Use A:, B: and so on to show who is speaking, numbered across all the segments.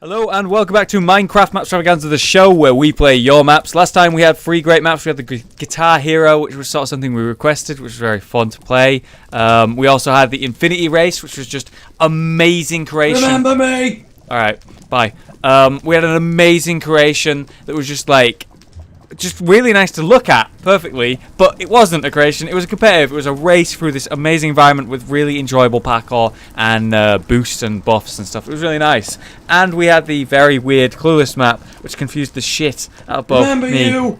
A: Hello and welcome back to Minecraft Mapstravaganza, the show where we play your maps. Last time we had 3 great maps. We had the Guitar Hero, which was sort of something we requested, which was very fun to play. We also had the Infinity Race, which was just amazing creation.
B: Remember me!
A: Alright, bye. We had an amazing creation that was just really nice to look at perfectly, but it wasn't a creation, it was a competitive, it was a race through this amazing environment with really enjoyable parkour and boosts and buffs and stuff. It was really nice. And we had the very weird Clueless map, which confused the shit out of both me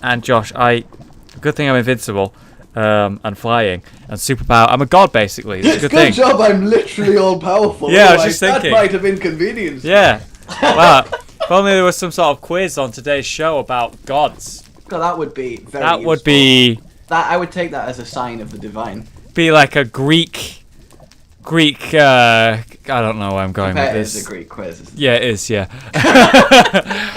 A: and Josh. Good thing I'm invincible, and flying, and superpower. I'm a god, basically. It's a good thing.
B: Good job, I'm literally all-powerful.
A: Yeah, I was just thinking.
B: That might have inconvenienced.
A: Yeah. Wow. If only there was some sort of quiz on today's show about gods.
B: God, that would be very
A: That
B: useful.
A: would be...
B: I would take that as a sign of the divine.
A: Be like a Greek, I don't know where I'm going with this.
B: It's a Greek quiz.
A: Yeah, it is, yeah.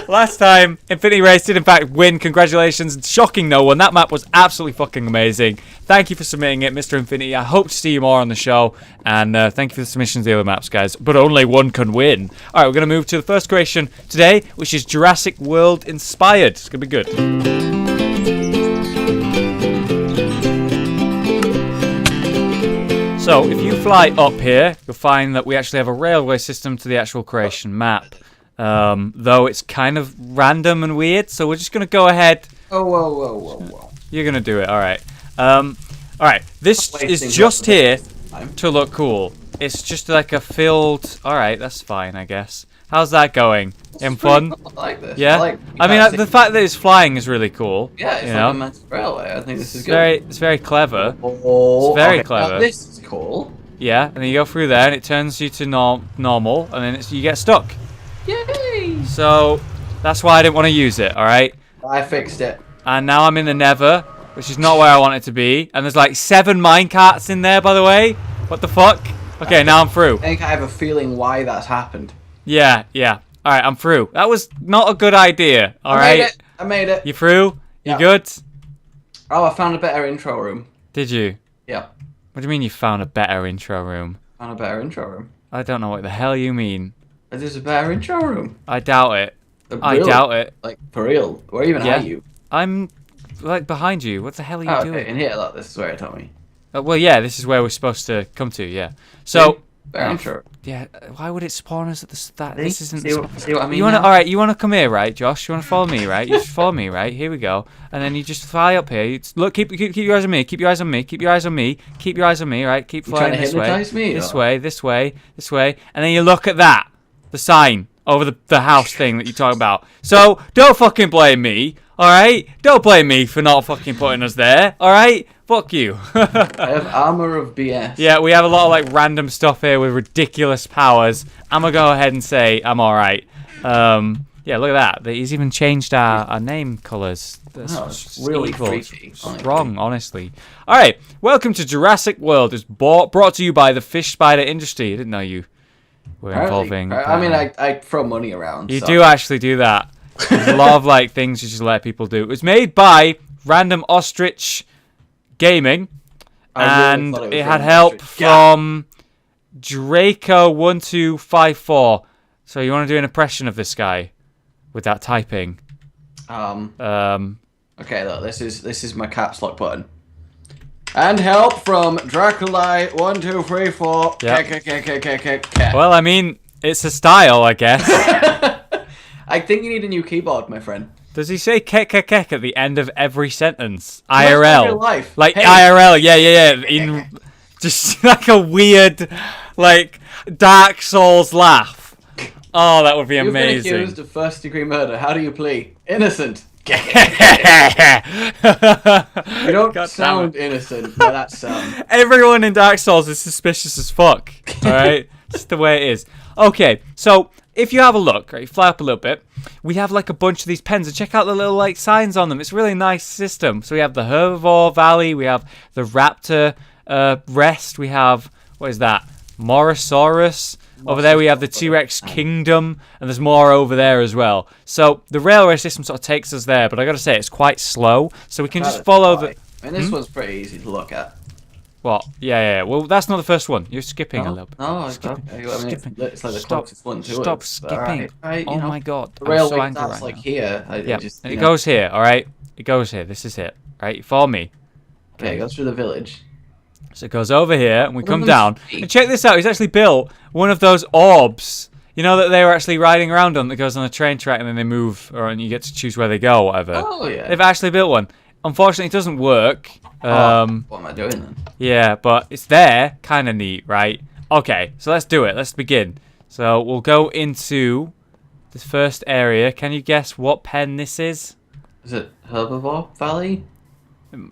A: Last time, Infinity Race did in fact win. Congratulations. Shocking no one. That map was absolutely fucking amazing. Thank you for submitting it, Mr. Infinity. I hope to see you more on the show. And thank you for the submissions of the other maps, guys. But only one can win. Alright, we're going to move to the first creation today, which is Jurassic World inspired. It's going to be good. So, if you fly up here, you'll find that we actually have a railway system to the actual creation map. Though it's kind of random and weird, so we're just going to go ahead.
B: Oh, whoa.
A: You're going to do it, alright. Alright, this is just here to look cool. It's just like a filled... Alright, that's fine, I guess. How's that going? In fun?
B: I like this.
A: Yeah? I mean, the fact that it's flying is really cool.
B: Yeah, it's like a massive railway. I think this is good.
A: It's very clever.
B: Oh,
A: it's very clever.
B: This is cool.
A: Yeah, and then you go through there, and it turns you to normal, and then you get stuck.
B: Yay!
A: So, that's why I didn't want to use it, alright?
B: I fixed it.
A: And now I'm in the Nether, which is not where I want it to be. And there's like 7 minecarts in there, by the way. What the fuck? Okay, now I'm through.
B: I think I have a feeling why that's happened.
A: Yeah. Alright, I'm through. That was not a good idea, alright?
B: I made it.
A: You through?
B: Yeah.
A: You good?
B: Oh, I found a better intro room.
A: Did you?
B: Yeah.
A: What do you mean you found a better intro room?
B: Found a better intro room.
A: I don't know what the hell you mean.
B: There's a better intro room.
A: I doubt it. I doubt it.
B: Like, for real. Where even are you?
A: I'm, like, behind you. What the hell are you doing?
B: Okay, in here, look, this is where it told me.
A: Well, yeah, this is where we're supposed to come to, yeah. So...
B: Better intro.
A: Yeah, why would it spawn us at the start? This isn't...
B: See what I mean?
A: Alright, you wanna come here, right, Josh? You wanna follow me, right? You just follow me, right? Here we go. And then you just fly up here. Look, keep your eyes on me. Keep your eyes on me. Keep your eyes on me. Keep your eyes on me, right? Keep flying this way. This way, this way, this way. And then you look at that. The sign over the house thing that you talk about. So, don't fucking blame me, alright? Don't blame me for not fucking putting us there, alright? Fuck you.
B: I have armor of BS.
A: Yeah, we have a lot of like random stuff here with ridiculous powers. I'm gonna go ahead and say I'm alright. Yeah, look at that. He's even changed our name colours. That's
B: really
A: evil.
B: creepy.
A: It's wrong, honestly. Alright, welcome to Jurassic World. It's brought to you by the fish spider industry. I didn't know you were involving...
B: I mean, I throw money around.
A: You do actually do that. There's a lot of like things you just let people do. It was made by Random Ostrich Gaming, and it had help from Draco1254. So you want to do an impression of this guy with that typing?
B: Okay, look, this is my caps lock button. And help from Draculi1234.
A: Yep. Well, I mean, it's a style, I guess.
B: I think you need a new keyboard, my friend.
A: Does he say kek at the end of every sentence? IRL.
B: Life.
A: Like,
B: hey.
A: IRL, yeah. In just like a weird, like, Dark Souls laugh. Oh, that would be amazing.
B: You've been accused of first-degree murder. How do you plead? Innocent. You don't sound innocent by that sound.
A: Everyone in Dark Souls is suspicious as fuck. Alright? Just the way it is. Okay, so... if you have a look, right, you fly up a little bit, we have like a bunch of these pens, and check out the little like signs on them. It's a really nice system. So we have the Herbivore Valley, we have the Raptor Rest, we have, what is that? Morosaurus. Over there we have the T-Rex Kingdom, and there's more over there as well. So the railway system sort of takes us there, but I gotta say it's quite slow, so we can just follow the...
B: I mean, this one's pretty easy to look at.
A: What? Yeah. Well, that's not the first one. You're skipping a little bit.
B: No,
A: Skipping.
B: I mean,
A: Skipping.
B: it's like the
A: Stop.
B: closest one to
A: Stop
B: us.
A: skipping.
B: Right,
A: Oh my god.
B: The
A: I'm
B: railway
A: so angry
B: starts
A: right
B: like
A: now.
B: here. I
A: Yeah.
B: just,
A: And it goes here. All right. It goes here. This is it. Right. Follow me.
B: Okay, it goes through the village.
A: So it goes over here, and we
B: What
A: come
B: are
A: down.
B: those feet?
A: And check this out. He's actually built one of those orbs. You know that they were actually riding around on that goes on a train track, and then they move, and you get to choose where they go, or whatever.
B: Oh yeah.
A: They've actually built one. Unfortunately, it doesn't work.
B: What am I doing then?
A: Yeah, but it's there. Kind of neat, right? Okay, so let's do it. Let's begin. So we'll go into this first area. Can you guess what pen this is?
B: Is it Herbivore Valley?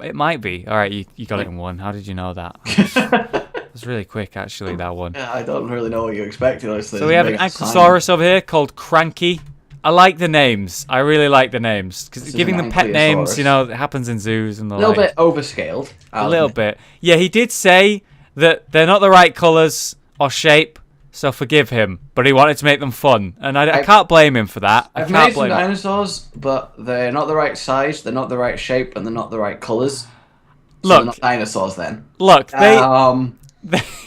A: It might be. All right, you got it in one. How did you know that? It was really quick, actually, that one.
B: Yeah, I don't really know what you expected, honestly.
A: So we have an Ankylosaurus over here called Cranky. I like the names. I really like the names. Because giving them pet names, you know, it happens in zoos and the like.
B: A little bit overscaled.
A: A little bit. Yeah, he did say that they're not the right colours or shape, so forgive him. But he wanted to make them fun. And I can't blame him for that.
B: I've made some dinosaurs, but they're not the right size, they're not the right shape, and they're not the right colours. So
A: Look.
B: they're not dinosaurs then.
A: Look,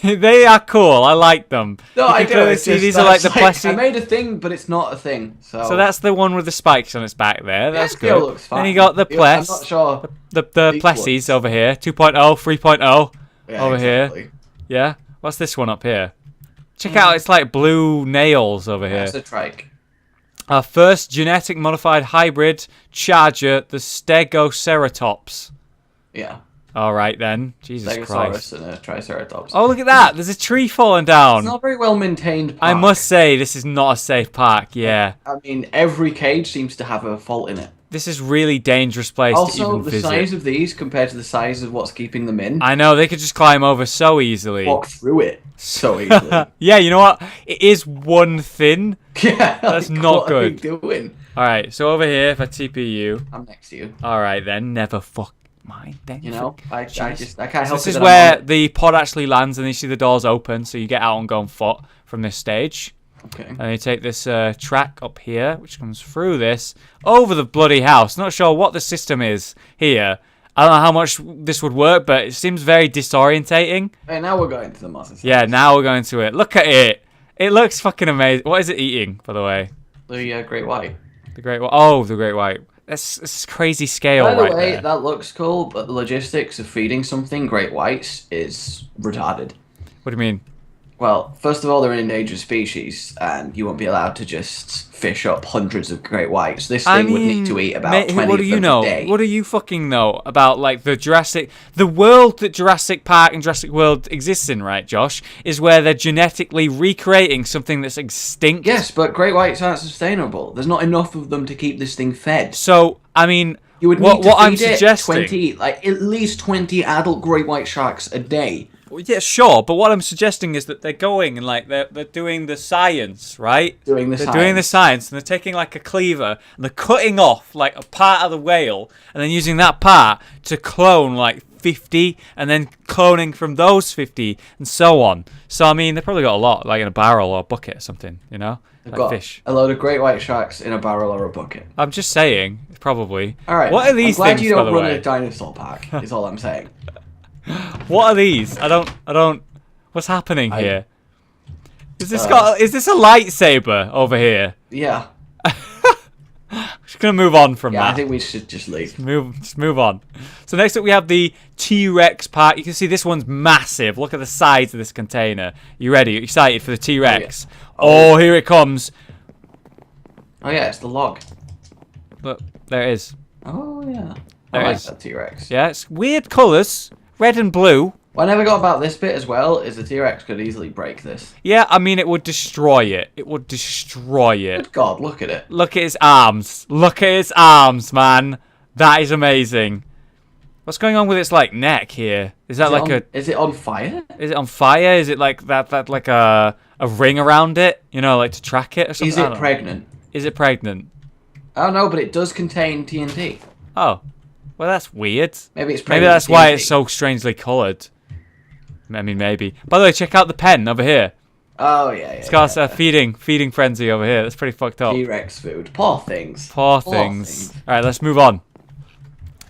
A: they are cool. I like them.
B: No, I do.
A: See, these are like the plastic.
B: I made a thing, but it's not a thing. So
A: that's the one with the spikes on its back there. That's
B: it
A: good.
B: looks fine.
A: Then you got the Pless.
B: I'm not sure.
A: The Plessies over here. 2.0, 3.0 over here. Yeah. What's this one up here? Check out, it's like blue nails over here.
B: That's a trike.
A: Our first genetic modified hybrid charger, the Stegoceratops.
B: Yeah.
A: All right then. Jesus
B: Stegosaurus
A: Christ.
B: and a Triceratops.
A: Oh, look at that. There's a tree falling down.
B: It's not very well maintained park.
A: I must say, this is not a safe park. Yeah.
B: I mean, every cage seems to have a fault in it.
A: This is really dangerous place to
B: Also,
A: even
B: the
A: visit.
B: size of these compared to the size of what's keeping them in.
A: I know, they could just climb over so easily.
B: Walk through it so easily.
A: Yeah, you know what? It is one thin.
B: Yeah,
A: That's
B: like,
A: not
B: what are we
A: good.
B: doing?
A: Alright, so over here, if I TP you.
B: I'm next to you.
A: Alright then, never fuck mine then.
B: You know, I can't help
A: This
B: it.
A: is where the pod actually lands, and you see the doors open, so you get out and go on foot from this stage.
B: Okay.
A: And you take this track up here, which comes through this, over the bloody house. Not sure what the system is here. I don't know how much this would work, but it seems very disorientating.
B: Hey, now we're going to the Mosasaurus.
A: Yeah, now we're going to it. Look at it. It looks fucking amazing. What is it eating, by the way?
B: The Great White.
A: The Great White. Oh, the Great White. That's crazy scale
B: By the
A: right
B: way,
A: there.
B: that looks cool, but the logistics of feeding something Great Whites is retarded.
A: What do you mean?
B: Well, first of all, they're an endangered species, and you won't be allowed to just fish up hundreds of great whites. This thing would need to eat about 20
A: what do
B: of
A: you
B: them
A: know?
B: a day.
A: What do you fucking know about like the world that Jurassic Park and Jurassic World exists in, right, Josh? Is where they're genetically recreating something that's extinct.
B: Yes, but great whites aren't sustainable. There's not enough of them to keep this thing fed.
A: So, I mean,
B: You would need
A: what
B: to feed
A: I'm
B: it
A: suggesting.
B: 20, like at least 20 adult great white sharks a day.
A: Well, yeah, sure, but what I'm suggesting is that they're going and like they're doing the science, right? They're doing the science, and they're taking like a cleaver and they're cutting off like a part of the whale, and then using that part to clone like 50, and then cloning from those 50, and so on. So I mean, they probably got a lot, like in a barrel or a bucket or something, you know,
B: They've
A: like
B: got
A: fish.
B: a load of great white sharks in a barrel or a bucket.
A: I'm just saying, probably.
B: All right.
A: What are these
B: I'm glad
A: things,
B: you
A: by
B: don't
A: the
B: run
A: way?
B: a dinosaur park. Is all I'm saying.
A: What are these? I don't. What's happening here? Is this a lightsaber over here?
B: Yeah.
A: Just gonna move on from
B: Yeah,
A: that.
B: I think we should just leave.
A: Just move on. So next up we have the T-Rex part. You can see this one's massive. Look at the size of this container. You ready? You excited for the T-Rex? Oh, here it comes.
B: Oh yeah, it's the log.
A: Look, there it is.
B: Oh yeah.
A: There
B: I
A: it
B: like
A: is.
B: that T-Rex.
A: Yeah, it's weird colours. Red and blue.
B: What I never got about this bit as well is the T-Rex could easily break this.
A: Yeah, I mean, it would destroy it. It would destroy it.
B: Good God, look at it.
A: Look at his arms. Look at his arms, man. That is amazing. What's going on with its like neck here? Is that
B: Is it on fire?
A: Is it on fire? Is it like that like a ring around it? You know, like to track it or something?
B: Is it pregnant?
A: Is it pregnant?
B: I don't know, but it does contain TNT.
A: Oh, well, that's weird.
B: Maybe it's pregnant.
A: Maybe that's
B: with
A: why
B: TNT.
A: it's so strangely coloured. I mean, maybe. By the way, check out the pen over here.
B: Oh yeah, yeah.
A: It's got a feeding frenzy over here. That's pretty fucked up.
B: T-Rex food. Poor things.
A: Poor things. All right, let's move on.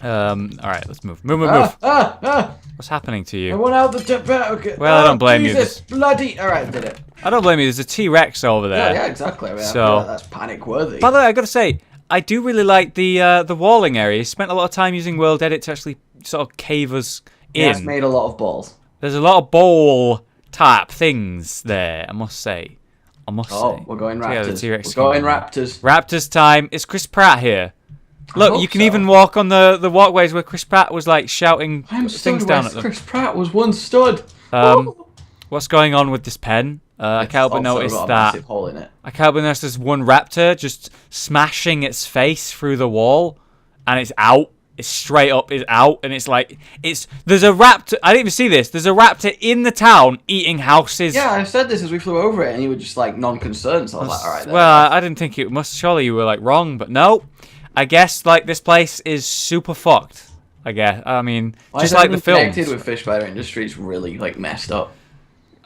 A: All right, let's move. Move. What's happening to
B: I
A: you?
B: went out the okay.
A: Well, I don't blame you.
B: Jesus, bloody! All right, did it.
A: I don't blame you. There's a T-Rex over there.
B: Yeah, exactly. I mean, I
A: So-
B: feel like that's panic worthy.
A: By the way, I gotta say, I do really like the walling area. You spent a lot of time using World Edit to actually sort of cave us in.
B: Yeah, it's made a lot of balls.
A: There's a lot of bowl type things there, I must say.
B: Oh, we're going
A: So yeah, the
B: Raptors.
A: T-Rex
B: We're going
A: came in.
B: Raptors.
A: Raptors time. It's Chris Pratt here. Look,
B: hope
A: you can
B: so.
A: even walk on the walkways where Chris Pratt was like shouting
B: I'm
A: things
B: stood
A: down
B: where
A: at them.
B: Chris Pratt was once stood.
A: What's going on with this pen? I
B: It's
A: can't but
B: also
A: notice
B: got a
A: that.
B: massive hole in it.
A: I can't but notice there's one raptor just smashing its face through the wall, and it's out. It's straight up is out, and it's like there's a raptor. I didn't even see this. There's a raptor in the town eating houses.
B: Yeah, I said this as we flew over it, and you were just like non-concerned. So I was like, all right. Then.
A: Well, I didn't think it must. Surely you were like wrong, but no. I guess like this place is super fucked. I guess. I mean,
B: Why
A: just
B: is
A: like the
B: everything
A: films.
B: connected with fish spider industry is really like messed up.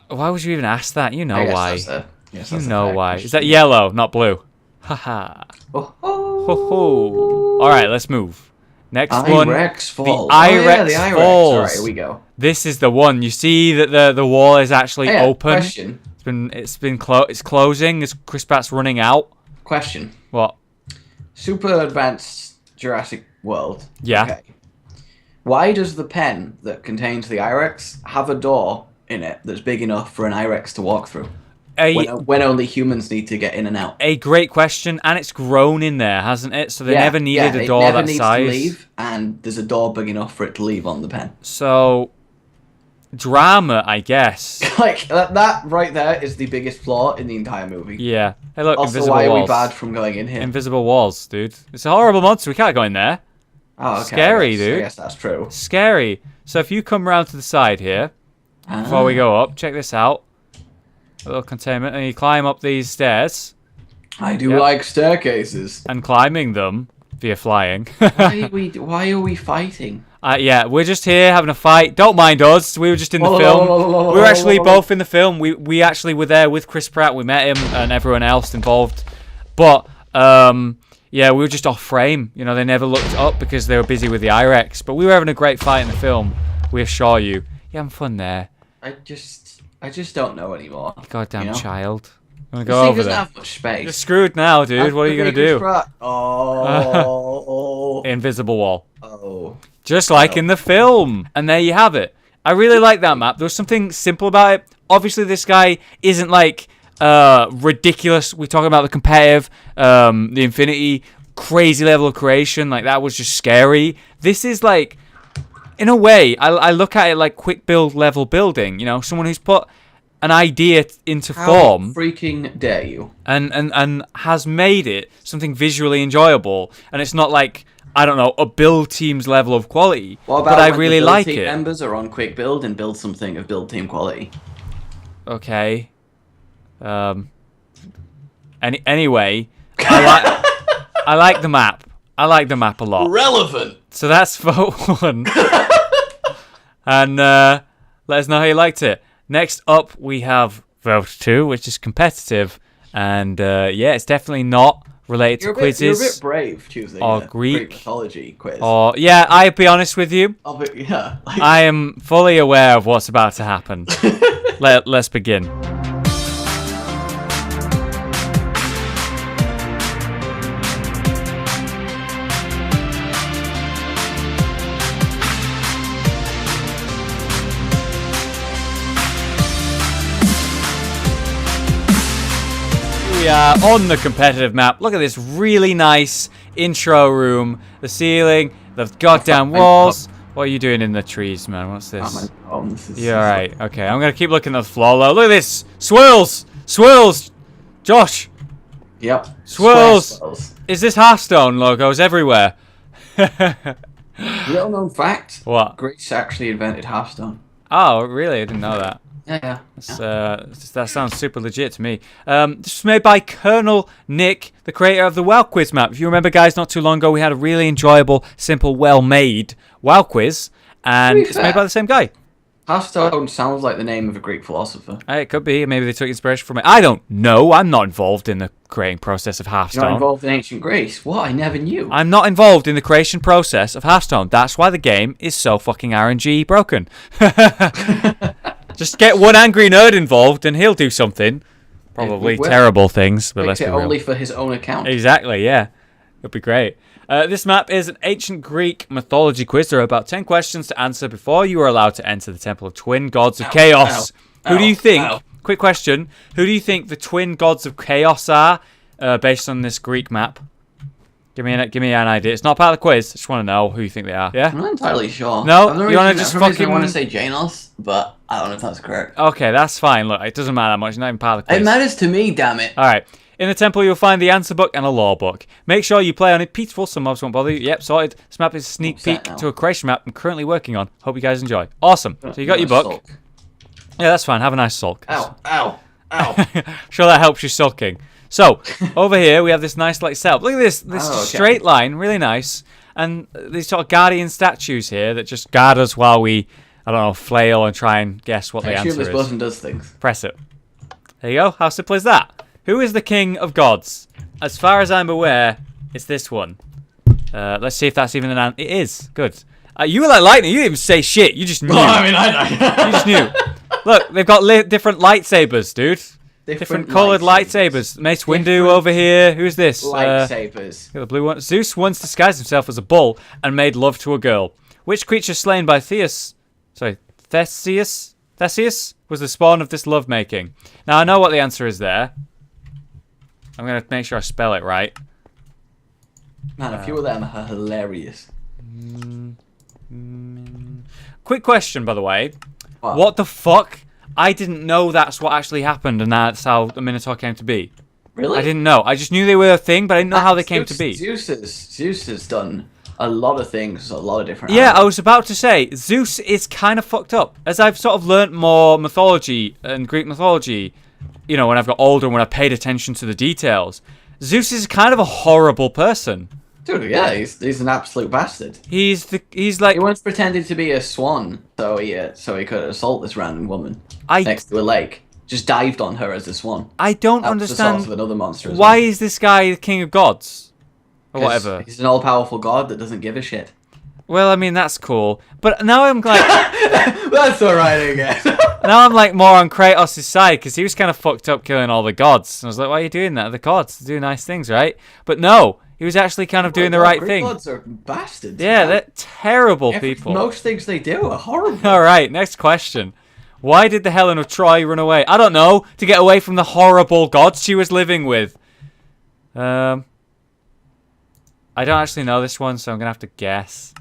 A: Why would you even ask that? You know
B: I guess
A: why.
B: that's a- yes,
A: You
B: that's a
A: know
B: fair
A: why.
B: question.
A: Is that yellow, not blue? Haha.
B: Oh,
A: Ho ho. All right, let's move. Next one.
B: Irex Falls.
A: The Irex
B: oh, yeah, the Irex.
A: Falls.
B: All right, here we go.
A: This is the one. You see that the wall is actually
B: Hey,
A: open.
B: Question.
A: It's closing. It's Chris Pratt's running out.
B: Question.
A: What?
B: Super advanced Jurassic World.
A: Yeah.
B: Okay. Why does the pen that contains the Irex have a door in it that's big enough for an Irex to walk through? When only humans need to get in and out.
A: A great question, and it's grown in there, hasn't it? So they never needed a
B: it
A: door
B: never
A: that
B: needs
A: size.
B: To leave, and there's a door big enough for it to leave on the pen.
A: So drama, I guess.
B: Like that right there is the biggest flaw in the entire movie.
A: Yeah. Hey, look,
B: Also,
A: invisible
B: why
A: walls.
B: are we bad from going in here?
A: Invisible walls, dude. It's a horrible monster. We can't go in there.
B: Oh, okay.
A: Scary, dude.
B: I guess that's true.
A: Scary. So if you come around to the side here, before we go up, check this out. A little containment, and you climb up these stairs.
B: I do
A: Yep.
B: like staircases.
A: And climbing them via flying.
B: Why are we fighting?
A: Yeah, we're just here having a fight. Don't mind us. We were just in the film. We were actually both in the film. We actually were there with Chris Pratt. We met him and everyone else involved. But yeah, we were just off frame. You know, they never looked up because they were busy with the Irex. But we were having a great fight in the film. We assure you. You're having fun there.
B: I just don't know anymore.
A: You goddamn
B: You know?
A: child. I'm gonna
B: This
A: go
B: thing
A: over
B: doesn't
A: there.
B: have much space.
A: You're screwed now, dude. What are you gonna do?
B: Oh.
A: Invisible wall.
B: Oh.
A: Just like in the film. And there you have it. I really like that map. There was something simple about it. Obviously, this guy isn't like ridiculous. We're talking about the competitive, the infinity, crazy level of creation. Like, that was just scary. This is like, in a way, I look at it like quick build level building. You know, someone who's put an idea into form.
B: How freaking dare you?
A: And has made it something visually enjoyable. And it's not like, I don't know, a build team's level of quality.
B: What about
A: but I
B: when
A: really
B: the build
A: like
B: team
A: it.
B: members are on quick build and build something of build team quality?
A: Okay. Anyway, I like the map. I like the map a lot.
B: Relevant.
A: So that's vote 1. And let us know how you liked it. Next up, we have vote 2, which is competitive. And yeah, it's definitely not related to quizzes.
B: You're a bit brave choosing
A: or
B: a
A: Greek
B: mythology quiz.
A: Or yeah, I'll be honest with you.
B: Yeah. Like,
A: I am fully aware of what's about to happen. Let's begin. We are on the competitive map. Look at this really nice intro room. The ceiling, the goddamn walls. What are you doing in the trees, man? What's this? You're alright. Okay, I'm gonna keep looking at the floor though. Look at this! Swirls! Swirls! Josh!
B: Yep.
A: Swirls!
B: Swirls.
A: Is this Hearthstone logos everywhere?
B: Little known fact.
A: What?
B: Greece actually invented Hearthstone.
A: Oh, really? I didn't know that.
B: Yeah.
A: That sounds super legit to me. This was made by Colonel Nick, the creator of the WoW Quiz map. If you remember, guys, not too long ago, we had a really enjoyable, simple, well-made WoW Quiz, and it's made by the same guy.
B: Hearthstone sounds like the name of a Greek philosopher.
A: It could be. Maybe they took inspiration from it. I don't know. I'm not involved in the creating process of Hearthstone.
B: You're not involved in ancient Greece? What? I never knew.
A: I'm not involved in the creation process of Hearthstone. That's why the game is so fucking RNG broken. Just get one angry nerd involved and he'll do something. Probably terrible things, but let's be real.
B: Only for his own account.
A: Exactly, yeah. It'll be great. This map is an ancient Greek mythology quiz. There are about 10 questions to answer before you are allowed to enter the Temple of Twin Gods of Chaos. Who do you think, quick question, who do you think the Twin Gods of Chaos are based on this Greek map? Give me an idea. It's not part of the quiz. I just want to know who you think they are. Yeah?
B: I'm not entirely sure.
A: No? You want to just fucking...
B: I want to say Janos, but I don't know if that's correct.
A: Okay, that's fine. Look, it doesn't matter that much. It's not even part of the quiz.
B: It matters to me, damn it.
A: Alright. In the temple, you'll find the answer book and a lore book. Make sure you play on it peaceful, so mobs won't bother you. Yep, sorted. This map is a sneak peek to a creation map I'm currently working on. Hope you guys enjoy. Awesome. So you got your book. Sulk. Yeah, that's fine. Have a nice sulk.
B: Ow, ow, ow.
A: Sure that helps you sulking. So, over here, we have this nice like setup. Look at this straight line, really nice. And these sort of guardian statues here that just guard us while we, I don't know, flail and try and guess what the answer is.
B: This button does things.
A: Press it. There you go. How simple is that? Who is the king of gods? As far as I'm aware, it's this one. Let's see if that's even an answer. It is. Good. You were like lightning. You didn't even say shit. You just knew.
B: Well, I mean, I
A: You just knew. Look, they've got different lightsabers, dude. Different coloured lightsabers. Mace Windu over here. Who's this?
B: Lightsabers.
A: The blue one. Zeus once disguised himself as a bull and made love to a girl. Which creature slain by Theseus was the spawn of this lovemaking? Now, I know what the answer is there. I'm going to make sure I spell it right.
B: Man, a few of them are hilarious.
A: Quick question, by the way. What the fuck? I didn't know that's what actually happened and that's how the Minotaur came to be.
B: Really?
A: I didn't know. I just knew they were a thing, but I didn't know how they came to be.
B: Zeus has done a lot of things, a lot of different
A: animals. I was about to say, Zeus is kind of fucked up. As I've sort of learnt more mythology and Greek mythology, you know, when I've got older and when I paid attention to the details, Zeus is kind of a horrible person.
B: Dude, yeah, he's an absolute bastard.
A: He's like...
B: He once pretended to be a swan, so he could assault this random woman next to a lake. Just dived on her as a swan.
A: I don't understand
B: the source of another monster
A: why is this guy the king of gods? Or whatever.
B: He's an all-powerful god that doesn't give a shit.
A: Well, I mean, that's cool. But now I'm like...
B: That's alright, I guess.
A: Now I'm like more on Kratos' side, because he was kind of fucked up killing all the gods. And I was like, why are you doing that? The gods do nice things, right? But no, he was actually kind of doing the right thing.
B: Gods are bastards.
A: Yeah, they're terrible people.
B: Most things they do are horrible.
A: Alright, next question. Why did the Helen of Troy run away? I don't know. To get away from the horrible gods she was living with. I don't actually know this one, so I'm going to have to guess.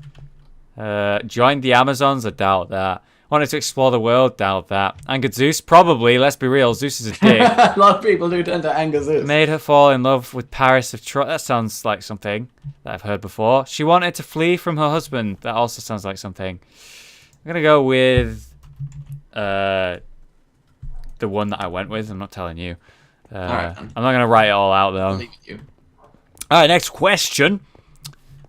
A: Joined the Amazons? I doubt that. Wanted to explore the world? Doubt that. Angered Zeus? Probably. Let's be real. Zeus is a dick.
B: A lot of people do tend to anger Zeus.
A: Made her fall in love with Paris of Troy. That sounds like something that I've heard before. She wanted to flee from her husband. That also sounds like something. I'm going to go with the one that I went with. I'm not telling you.
B: Right,
A: I'm not going to write it all out, though.
B: I'll leave you.
A: Alright, next question.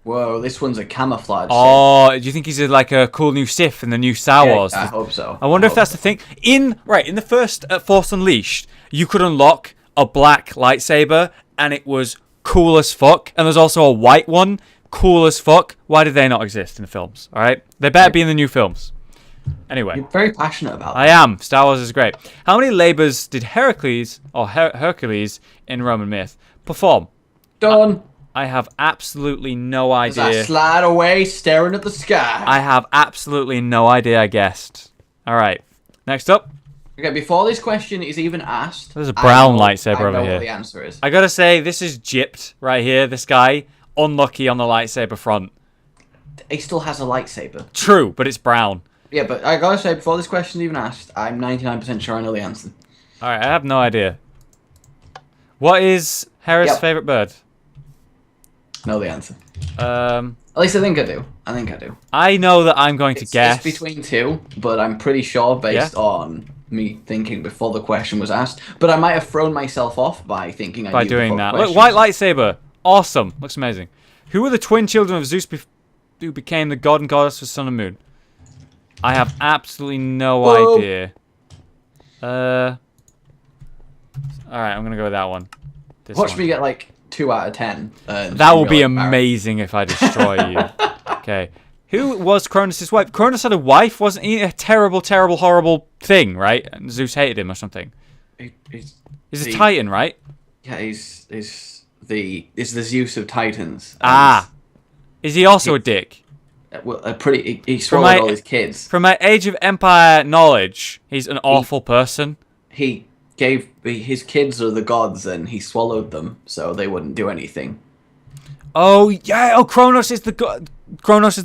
B: Whoa, this one's a camouflage.
A: Oh, do you think he's like a cool new Sith in the new Star Wars?
B: I hope so.
A: I wonder if that's the thing. In the first Force Unleashed, you could unlock a black lightsaber, and it was cool as fuck. And there's also a white one, cool as fuck. Why did they not exist in the films? All right, they better be in the new films. Anyway,
B: you're very passionate about that.
A: I am. Star Wars is great. How many labors did Hercules in Roman myth perform?
B: Done.
A: I have absolutely no idea.
B: As I slide away, staring at the sky.
A: I have absolutely no idea. I guessed. All right. Next up.
B: Okay, before this question is even asked,
A: there's a brown lightsaber over here. I know
B: what the answer is.
A: I gotta say, this is gypped right here. This guy, unlucky on the lightsaber front.
B: He still has a lightsaber.
A: True, but it's brown.
B: Yeah, but I gotta say, before this question is even asked, I'm 99% sure I know the answer.
A: All right, I have no idea. What is Hera's favorite bird?
B: Know the answer.
A: At
B: least I think I do.
A: I know that I'm going to guess.
B: It's between two, but I'm pretty sure based on me thinking before the question was asked. But I might have thrown myself off by thinking I knew
A: doing
B: before
A: that.
B: the question.
A: Look, white lightsaber. Awesome. Looks amazing. Who were the twin children of Zeus who became the god and goddess for sun and moon? I have absolutely no
B: Whoa.
A: idea. All right, I'm gonna go with that one.
B: Watch me get like 2 out of 10.
A: That will be amazing if I destroy you. Okay. Who was Cronus' wife? Cronus had a wife, wasn't he? A terrible, terrible, horrible thing, right? And Zeus hated him or something. He's a Titan, right?
B: Yeah, he's the Zeus of Titans.
A: Is he also a dick?
B: Well, he swallowed all his kids.
A: From my Age of Empire knowledge, he's an awful person.
B: He gave his kids are the gods, and he swallowed them so they wouldn't do anything.
A: Oh yeah! Oh, Kronos is the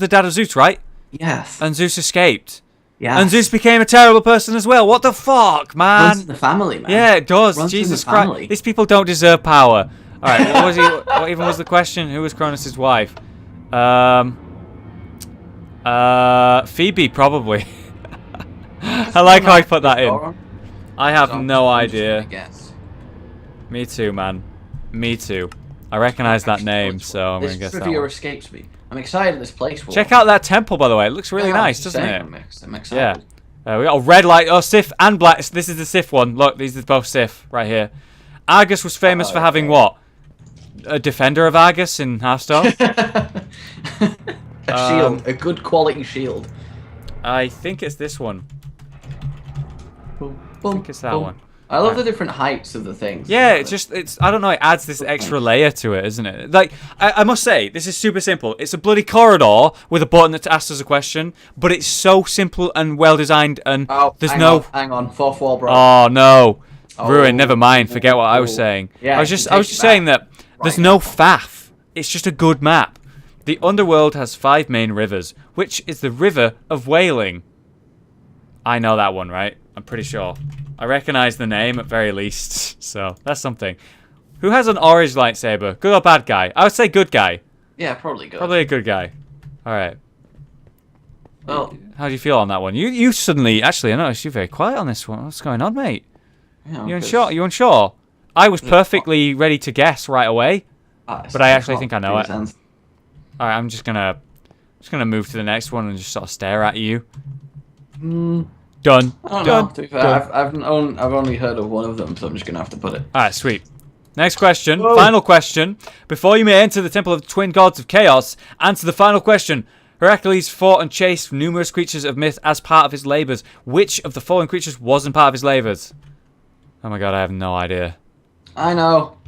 A: dad of Zeus, right?
B: Yes.
A: And Zeus escaped.
B: Yeah.
A: And Zeus became a terrible person as well. What the fuck, man?
B: Runs in the family, man.
A: Yeah, it does. Jesus Christ! These people don't deserve power. All right, what was he? What even was the question? Who was Cronus' wife? Phoebe, probably. I like how I put that in. I have no idea. Me too, man. Me too. I recognize that name, so I'm gonna guess that one.
B: This trivia escapes me. I'm excited this place will.
A: Check out that temple, by the way. It looks really nice, doesn't it?
B: I'm excited.
A: Yeah. We got a red light. Oh, Sif and black. This is the Sif one. Look, these are both Sif right here. Argus was famous for having what? A defender of Argus in Hearthstone?
B: A shield. A good quality shield.
A: I think it's this one. I think it's that one.
B: I love the different heights of the things.
A: Yeah, it's I don't know, it adds this extra layer to it, isn't it? Like, I must say, this is super simple. It's a bloody corridor with a button that asks us a question, but it's so simple and well designed, and there's
B: hang on, fourth wall, bro.
A: Oh no. Ruin, never mind, forget what I was saying. Yeah, I was just saying that there's no faff. It's just a good map. The underworld has 5 main rivers, which is the river of wailing. I know that one, right? I'm pretty sure. I recognize the name at very least, so that's something. Who has an orange lightsaber? Good or bad guy? I would say good guy.
B: Yeah, probably good.
A: Probably a good guy. All right.
B: Well,
A: how do you feel on that one? You suddenly, actually, I noticed you're very quiet on this one. What's going on, mate?
B: Yeah,
A: you unsure? You unsure? I was perfectly ready to guess right away, but I actually think I know it. All right, I'm just gonna move to the next one and just sort of stare at you. Done.
B: I don't know. To be fair, I've only heard of one of them, so I'm just gonna have to put it.
A: All right, sweet. Next question, final question. Before you may enter the Temple of the Twin Gods of Chaos, answer the final question. Heracles fought and chased numerous creatures of myth as part of his labors. Which of the following creatures wasn't part of his labors? Oh my god, I have no idea.
B: I know.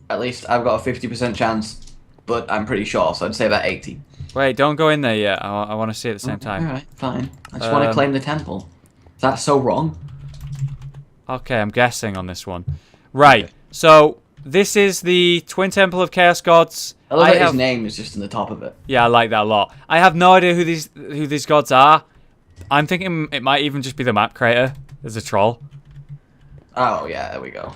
B: At least I've got a 50% chance, but I'm pretty sure, so I'd say about 80.
A: Wait, don't go in there yet. I want to see it at the same time.
B: Alright, fine. I just want to claim the temple. Is that so wrong?
A: Okay, I'm guessing on this one. Right, so this is the Twin Temple of Chaos Gods.
B: I love that his name is just in the top of it.
A: Yeah, I like that a lot. I have no idea who these gods are. I'm thinking it might even just be the map creator as a troll.
B: Oh, yeah, there we go.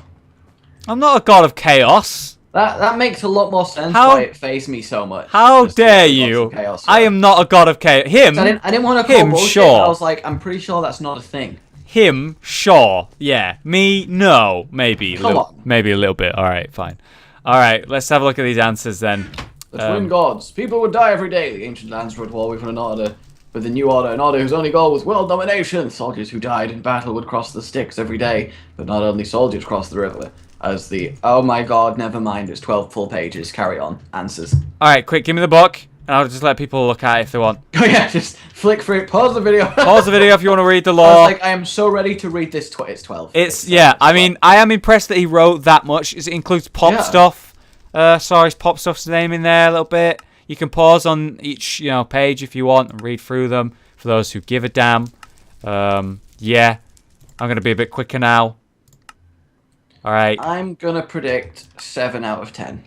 A: I'm not a god of chaos.
B: That makes a lot more sense why it phased me so much.
A: How dare you?
B: Chaos,
A: I am not a god of chaos. Him?
B: I didn't want to call bullshit. Sure. I was like, I'm pretty sure that's not a thing.
A: Him? Sure. Yeah. Me? No. Maybe. Maybe a little bit. All right, fine. All right, let's have a look at these answers then.
B: The twin gods. People would die every day. The ancient lands were at war with an order. With the new order, an order whose only goal was world domination. Soldiers who died in battle would cross the Styx every day. But not only soldiers crossed the river. As the, oh my god, never mind, it's 12 full pages, carry on, answers.
A: Alright, quick, give me the book, and I'll just let people look at it if they want.
B: Oh yeah, just flick through it, pause the video.
A: Pause the video if you want to read the lore.
B: I was like, I am so ready to read this, it's 12.
A: I mean, I am impressed that he wrote that much. It includes pop stuff. Sorry, pop stuff's name in there a little bit. You can pause on each, page if you want and read through them, for those who give a damn. Yeah, I'm going to be a bit quicker now. Alright.
B: I'm gonna predict 7 out of 10.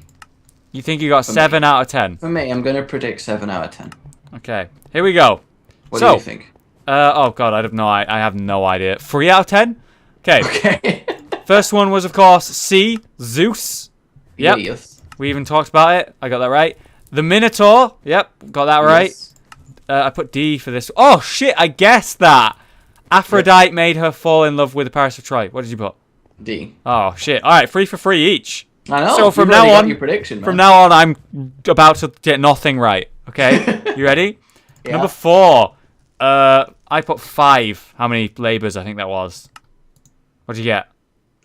A: You think you got 7 out of 10?
B: For me, I'm gonna predict 7 out of 10.
A: Okay, here we go.
B: What do you think?
A: Oh god, I have no idea. 3 out of 10? Okay. First one was, of course, C, Zeus. Yep. Yes. We even talked about it. I got that right. The Minotaur. Yep, got that right. Yes. I put D for this. Oh shit, I guessed that. Aphrodite made her fall in love with the Paris of Troy. What did you put?
B: D.
A: Oh shit! All right, 3 for 3 each.
B: I know.
A: So from now on, your prediction, man. From now on, I'm about to get nothing right. Okay, you ready? Yeah. Number 4. I put 5. How many labours I think that was? What'd you get?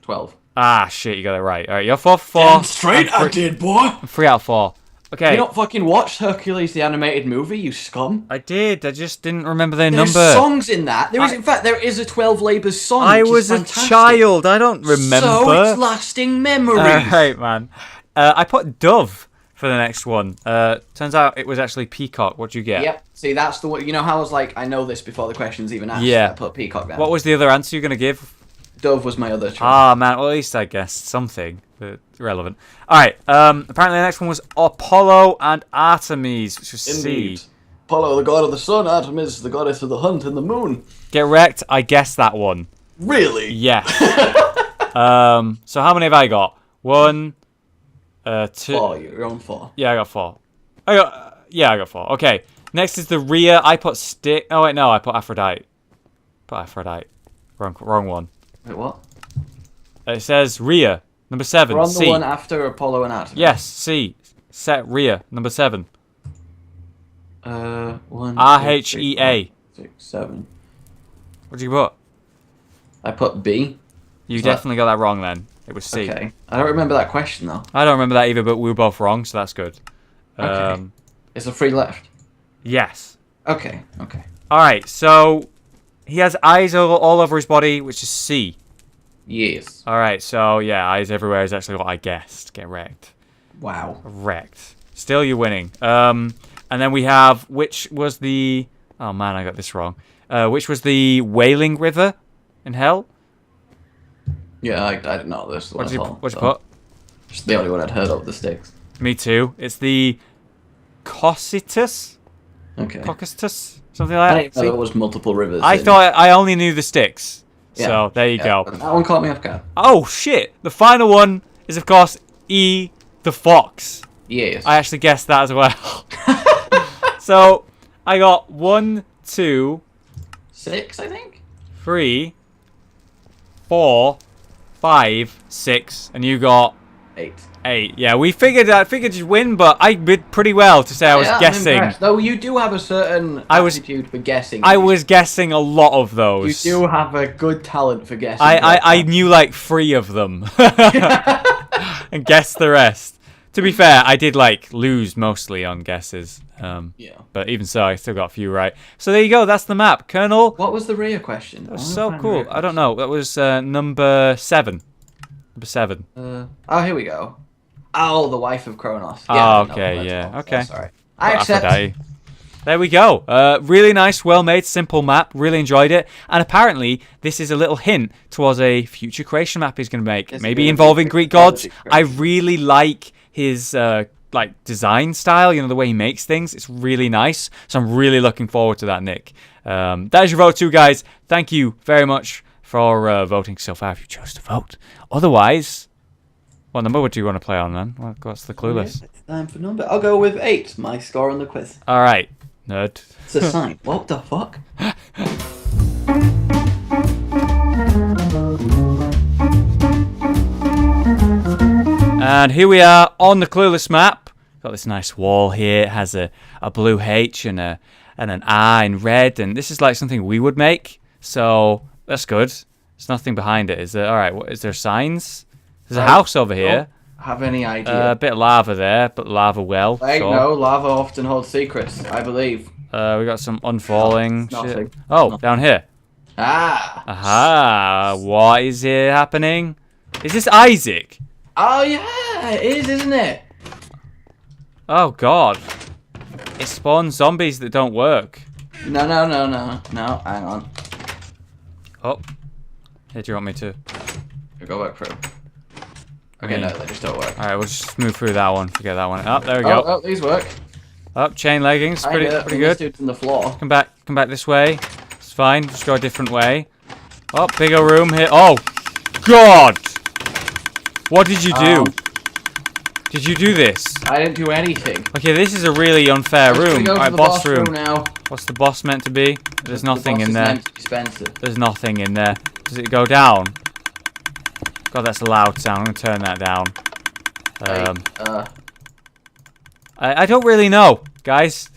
B: 12.
A: Ah, shit, you got it right. Alright, you're 4 for 4.
B: Damn straight I did, boy!
A: I'm 3 out of 4. Okay.
B: You not fucking watched Hercules the animated movie, you scum?
A: I did. I just didn't remember their
B: There's
A: number.
B: songs in that. In fact, there is a 12 Labours song.
A: I
B: which
A: was
B: is
A: a
B: fantastic.
A: child. I don't remember.
B: So it's lasting memories.
A: Alright, man. I put dove for the next one. Turns out it was actually peacock. What'd you get?
B: Yep. See, that's the one. You know how I was like, I know this before the question's even asked.
A: Yeah.
B: I put peacock down.
A: What was the other answer you're going to give?
B: Dove was my other choice.
A: Ah, man. Well, at least I guessed something. But irrelevant. Alright. Apparently the next one was Apollo and Artemis, which was
B: Indeed.
A: C.
B: Apollo, the god of the sun. Artemis, the goddess of the hunt and the moon.
A: Get wrecked. I guessed that one.
B: Really?
A: Yes. So how many have I got? 1, 2.
B: 4. You're on 4.
A: Yeah, I got 4. I got 4. Okay. Next is the Rhea. I put stick. Oh wait, no, I put Aphrodite. Wrong one.
B: Wait, what?
A: It says Rhea, number 7.
B: We're on
A: C.
B: the one after Apollo and Artemis.
A: Yes, C. Set Rhea, number 7.
B: 1,
A: RHEA.
B: 6, 7.
A: What did you put?
B: I put B.
A: You
B: So
A: definitely got that wrong then. It was C.
B: Okay. I don't remember that question though.
A: I don't remember that either, but we were both wrong, so that's good.
B: Okay. Is there 3 left?
A: Yes.
B: Okay.
A: Alright, so he has eyes all over his body, which is C.
B: Yes.
A: Alright, so yeah, eyes everywhere is actually what I guessed. Get wrecked.
B: Wow.
A: Wrecked. Still, you're winning. And then we have, which was the... Oh man, I got this wrong. Which was the Wailing River in Hell?
B: Yeah, I didn't know this one
A: What'd
B: at
A: you
B: all.
A: put?
B: Just the only one I'd heard of, the sticks.
A: Me too. It's the Cocytus?
B: Okay.
A: Cocytus? Something like
B: I
A: that?
B: didn't know there was multiple rivers.
A: I thought I only knew the sticks.
B: Yeah.
A: So, there you go.
B: That one caught me off guard.
A: Oh, shit. The final one is, of course, E, the fox.
B: Yes.
A: I actually guessed that as well. So, I got 1, 2,
B: 6, I think?
A: 3, 4, 5, 6, and you got
B: 8.
A: 8. Yeah, I figured you'd win, but I did pretty well to say I was
B: I'm
A: guessing.
B: impressed. Though you do have a certain aptitude for guessing.
A: I was guessing a lot of those.
B: You do have a good talent for guessing.
A: I knew like 3 of them. And guessed the rest. To be fair, I did like lose mostly on guesses.
B: Yeah.
A: But even so, I still got a few right. So there you go. That's the map. Colonel.
B: What was the rear question?
A: That was so cool. I don't know. That was number 7. Number 7.
B: Oh, here we go. Oh, the wife of Kronos.
A: Oh, okay, yeah. Okay.
B: Sorry. I accept.
A: Aphrodite. There we go. Really nice, well-made, simple map. Really enjoyed it. And apparently, this is a little hint towards a future creation map he's going to make. Maybe involving Greek gods. I really like his like design style. You know, the way he makes things. It's really nice. So I'm really looking forward to that, Nick. That is your vote too, guys. Thank you very much for voting so far if you chose to vote. Otherwise, what number do you want to play on, man? What's the clueless?
B: It's time for number. I'll go with 8. My score on the quiz.
A: All right, nerd.
B: It's a sign. What the fuck?
A: And here we are on the clueless map. Got this nice wall here. It has a blue H and an R in red, and this is like something we would make. So that's good. There's nothing behind it, is there? All right. What is there? Signs? There's a house over here.
B: Have any idea?
A: A bit of lava there, but lava well.
B: Hey,
A: sure.
B: no, lava often holds secrets, I believe.
A: We got some unfalling
B: Nothing.
A: shit. Oh, down here.
B: Ah!
A: Aha! What is here happening? Is this Isaac?
B: Oh, yeah, it is, isn't it?
A: Oh, God. It spawns zombies that don't work.
B: No, hang on.
A: Oh. Here, do you want me to?
B: Go back through. Okay, no, they just don't work.
A: Alright, we'll just move through that one. Forget that one. Oh, there we go.
B: Oh, these work.
A: Oh, chain leggings. Pretty good.
B: Dude's on the floor.
A: Come back this way. It's fine. Just go a different way. Oh, bigger room here. Oh, God! What did you do? Did you do this?
B: I didn't do anything.
A: Okay, this is a really unfair room.
B: Alright,
A: boss room.
B: Now.
A: What's the boss meant to be? There's nothing in there.
B: Spencer.
A: There's nothing in there. Does it go down? God, that's a loud sound. I'm going to turn that down. I don't really know, guys.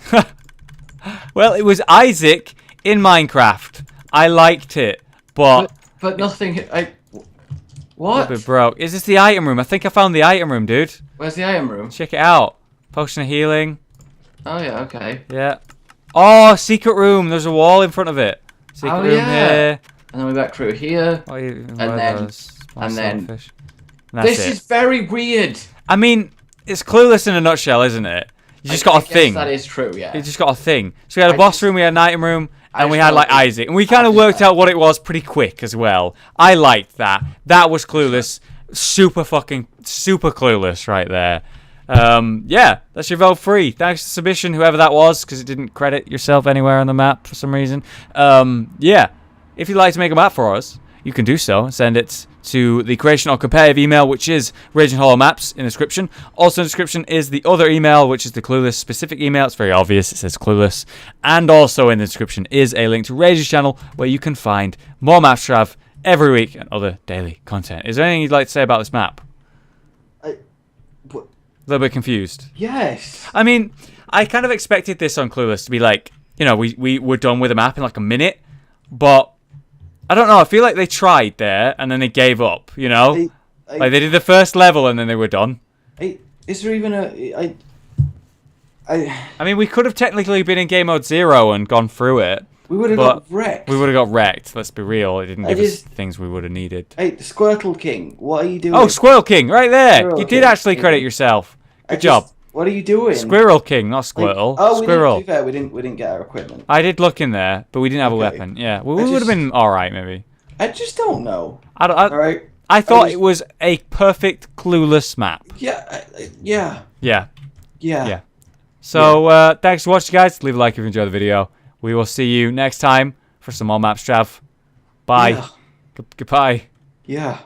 A: Well, it was Isaac in Minecraft. I liked it, but
B: nothing.
A: a
B: What?
A: bit broke. Is this the item room? I think I found the item room, dude.
B: Where's the item room?
A: Check it out. Potion of healing.
B: Oh yeah, okay.
A: Yeah. Oh, secret room. There's a wall in front of it. Secret room here.
B: And then we're back through here.
A: And
B: then
A: that's
B: this
A: it.
B: is very weird.
A: I mean, it's Clueless in a nutshell, isn't it? You just got a thing.
B: That is true, yeah.
A: You just got a thing. So we had a boss room, we had an item room, and we had like Isaac, and we kind of
B: just
A: worked out what it was pretty quick as well. I liked that. That was Clueless. Super Clueless right there. Yeah, that's your vote free. Thanks to submission, whoever that was, because it didn't credit yourself anywhere on the map for some reason. Yeah, if you'd like to make a map for us, you can do so. Send it to the creation or comparative email, which is GenerationHollow in the description. Also in the description is the other email, which is the Clueless specific email. It's very obvious. It says Clueless. And also in the description is a link to Rage's channel, where you can find more Mapstrav every week and other daily content. Is there anything you'd like to say about this map? A little bit confused.
B: Yes.
A: I mean, I kind of expected this on Clueless to be like, you know, we were done with the map in like a minute, but I don't know. I feel like they tried there and then they gave up. You know, like they did the first level and then they were done.
B: Is there even a?
A: I mean, we could have technically been in game mode 0 and gone through it.
B: We would have got wrecked.
A: We would have got wrecked. Let's be real. It didn't give us things we would have needed.
B: Hey, Squirtle King, what are you doing?
A: Oh, Squirrel King, right there.
B: Squirrel
A: You did
B: King.
A: actually credit yourself. Good job.
B: What are you doing?
A: Squirrel King, not Squirtle. Squirrel.
B: We didn't get our equipment.
A: I did look in there, but we didn't have a weapon. Yeah, we would have been all right, maybe.
B: I just don't know.
A: All
B: right.
A: I thought it was a perfect Clueless map.
B: Yeah.
A: Yeah. So, thanks for watching, guys. Leave a like if you enjoyed the video. We will see you next time for some more Mapstrav. Bye.
B: Yeah.
A: Goodbye.
B: Yeah.